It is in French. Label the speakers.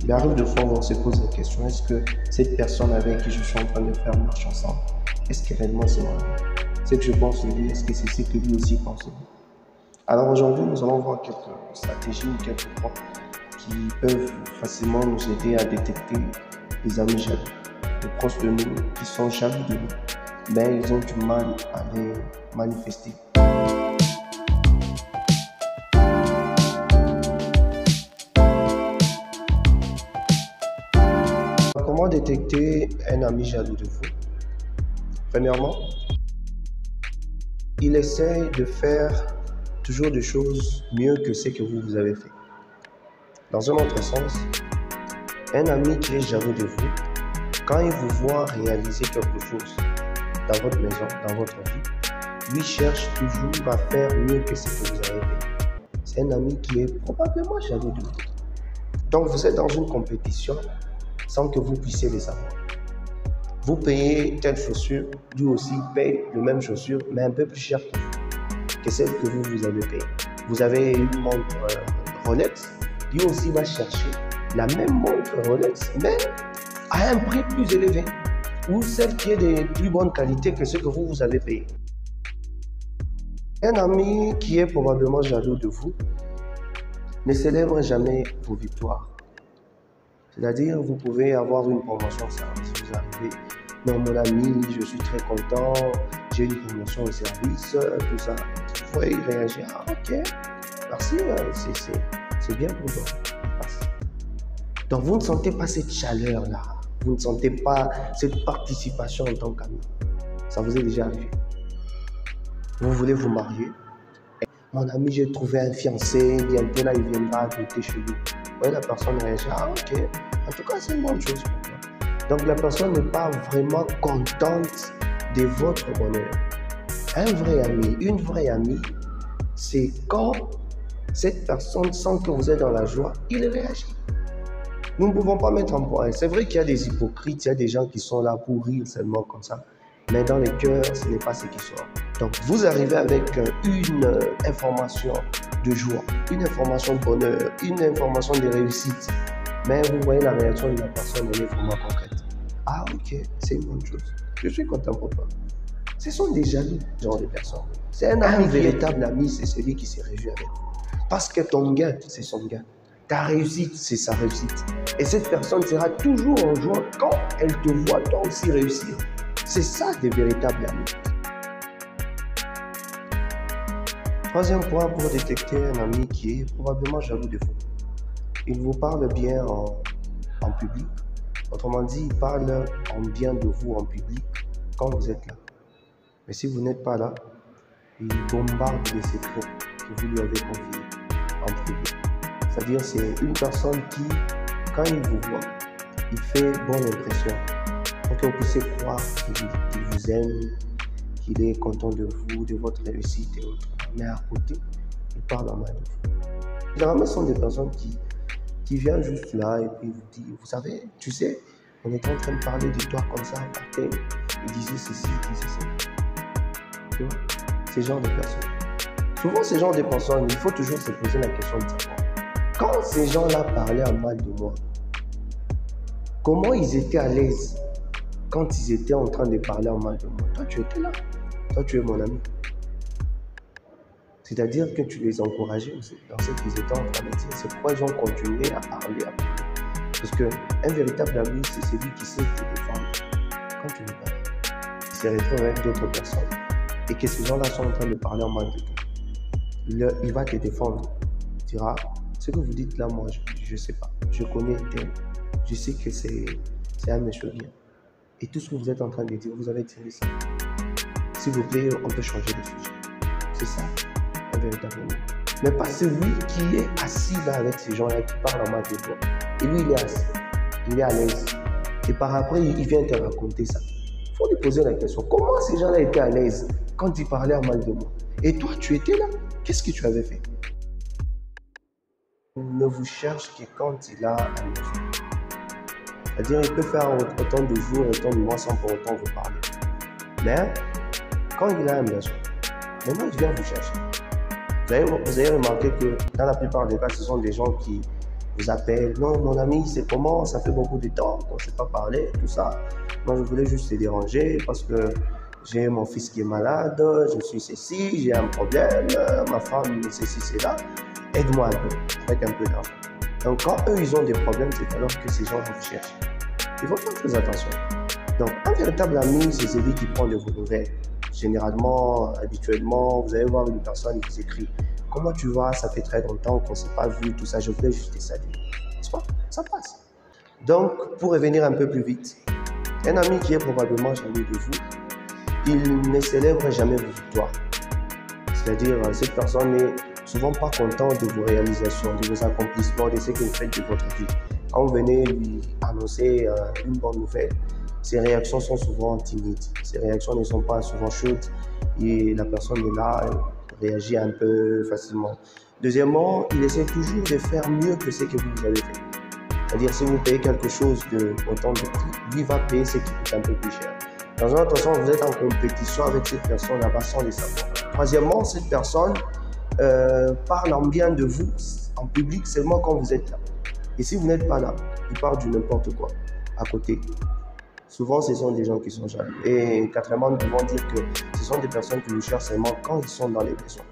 Speaker 1: Il arrive de fois où on se pose la question, est-ce que cette personne avec qui je suis en train de faire marche ensemble, est-ce que réellement c'est moi? Ce que je pense de lui, est-ce que c'est ce que lui aussi pense de lui? Alors aujourd'hui, nous allons voir quelques stratégies ou quelques points qui peuvent facilement nous aider à détecter les amis jaloux, les proches de nous qui sont jaloux de nous, mais ils ont du mal à les manifester. Comment détecter un ami jaloux de vous? Premièrement, il essaie de faire toujours des choses mieux que ce que vous avez fait. Dans un autre sens, un ami qui est jaloux de vous, quand il vous voit réaliser quelque chose dans votre maison, dans votre vie, lui cherche toujours à faire mieux que ce que vous avez fait. C'est un ami qui est probablement jaloux de vous. Donc vous êtes dans une compétition sans que vous puissiez les savoir. Vous payez telle chaussure, lui aussi paye la même chaussure, mais un peu plus cher que celle que vous avez payée. Vous avez une montre Rolex, lui aussi va chercher la même montre Rolex, mais à un prix plus élevé, ou celle qui est de plus bonne qualité que ce que vous avez payé. Un ami qui est probablement jaloux de vous ne célèbre jamais vos victoires. C'est-à-dire, vous pouvez avoir une promotion au service. Vous arrivez, non, mon ami, je suis très content, j'ai une promotion au service, tout ça. Vous voyez, il réagit, ah, ok, merci, c'est bien pour toi. Merci. Donc, vous ne sentez pas cette chaleur-là. Vous ne sentez pas cette participation en tant qu'ami. Ça vous est déjà arrivé. Vous voulez vous marier. Mon ami, j'ai trouvé un fiancé, bientôt là, il viendra habiter chez lui. Oui, la personne réagit, ah ok, en tout cas c'est une bonne chose pour toi. Donc la personne n'est pas vraiment contente de votre bonheur. Un vrai ami, une vraie amie, c'est quand cette personne sent que vous êtes dans la joie, il réagit. Nous ne pouvons pas mettre en point. C'est vrai qu'il y a des hypocrites, il y a des gens qui sont là pour rire seulement comme ça. Mais dans les cœurs, ce n'est pas ce qui sort. Donc vous arrivez avec une information de joie, une information de bonheur, une information de réussite. Mais vous voyez la réaction de la personne, elle est vraiment concrète. Ah ok, c'est une bonne chose. Je suis content pour toi. Ce sont des jaloux, genre de personnes. C'est un ami, véritable ami, c'est celui qui se réjouit avec vous. Parce que ton gain, c'est son gain. Ta réussite, c'est sa réussite. Et cette personne sera toujours en joie quand elle te voit toi aussi réussir. C'est ça des véritables amis. Troisième point pour détecter un ami qui est probablement jaloux de vous. Il vous parle bien en public. Autrement dit, il parle en bien de vous en public quand vous êtes là. Mais si vous n'êtes pas là, il bombarde les secrets que vous lui avez confiés en privé. C'est-à-dire c'est une personne qui, quand il vous voit, il fait bonne impression. Pour que vous puissiez croire qu'il vous aime, qu'il est content de vous, de votre réussite et autres. Mais à côté, il parle en mal de vous. Généralement, ce sont des personnes qui viennent juste là et puis vous disent, vous savez, tu sais, on était en train de parler de toi comme ça, il disait ceci, il disait ça. Tu vois, ces genres de personnes. Souvent, ces genres de personnes, il faut toujours se poser la question de savoir. Quand ces gens-là parlaient en mal de moi, comment ils étaient à l'aise quand ils étaient en train de parler en mal de moi? Toi, tu étais là. Toi, tu es mon ami. C'est-à-dire que tu les encourageais aussi dans ce qu'ils étaient en train de dire. C'est pourquoi ils ont continué à parler. Parce qu'un véritable ami, c'est celui qui sait te défendre quand tu n'es pas là. Il se retrouve avec d'autres personnes et que ces gens-là sont en train de parler en mal de toi. Il va te défendre. Il dira, ce que vous dites là, moi, je ne sais pas. Je connais tel. Je sais que c'est un monsieur bien. Et tout ce que vous êtes en train de dire, vous avez tiré ça. S'il vous plaît, on peut changer de sujet. C'est ça, un véritable ami. Mais pas celui qui est assis là avec ces gens-là qui parlent en mal de toi. Et lui, il est assis. Il est à l'aise. Et par après, il vient te raconter ça. Il faut lui poser la question. Comment ces gens-là étaient à l'aise quand ils parlaient en mal de moi? Et toi, tu étais là. Qu'est-ce que tu avais fait? Il ne vous cherche que quand il a un besoin. C'est-à-dire, il peut faire autant de jours, autant de mois sans pour autant vous parler. Mais, quand il a un besoin, maintenant il vient vous chercher. Vous avez remarqué que dans la plupart des cas, ce sont des gens qui vous appelle. Non, mon ami, c'est comment? Ça fait beaucoup de temps qu'on ne s'est pas parlé, tout ça. Moi, je voulais juste te déranger parce que j'ai mon fils qui est malade, je suis ceci, j'ai un problème, ma femme, ceci, c'est là. Aide-moi un peu, avec un peu d'argent. Donc, quand eux, ils ont des problèmes, c'est alors que ces gens vous cherchent. Il faut faire très attention. Donc, un véritable ami, c'est celui qui prend de vos nouvelles. Généralement, habituellement, vous allez voir une personne qui vous écrit « Comment tu vas? Ça fait très longtemps qu'on ne s'est pas vu, tout ça, je voulais juste te saluer. » N'est-ce pas? Ça passe. Donc, pour revenir un peu plus vite, un ami qui est probablement jaloux de vous, il ne célèbre jamais vos victoires. C'est-à-dire, cette personne n'est souvent pas contente de vos réalisations, de vos accomplissements, de ce que vous faites de votre vie. Quand vous venez lui annoncer une bonne nouvelle, ses réactions sont souvent timides. Ses réactions ne sont pas souvent chaudes et la personne est là, réagit un peu facilement. Deuxièmement, il essaie toujours de faire mieux que ce que vous avez fait. C'est-à-dire, si vous payez quelque chose de autant de prix, lui va payer ce qui coûte un peu plus cher. Dans un autre sens, vous êtes en compétition avec cette personne là-bas sans le savoir. Troisièmement, cette personne parle en bien de vous en public seulement quand vous êtes là. Et si vous n'êtes pas là, il parle du n'importe quoi à côté. Souvent, ce sont des gens qui sont jaloux. Et quatrièmement, nous devons dire que ce sont des personnes qui nous cherchent seulement quand ils sont dans les besoins.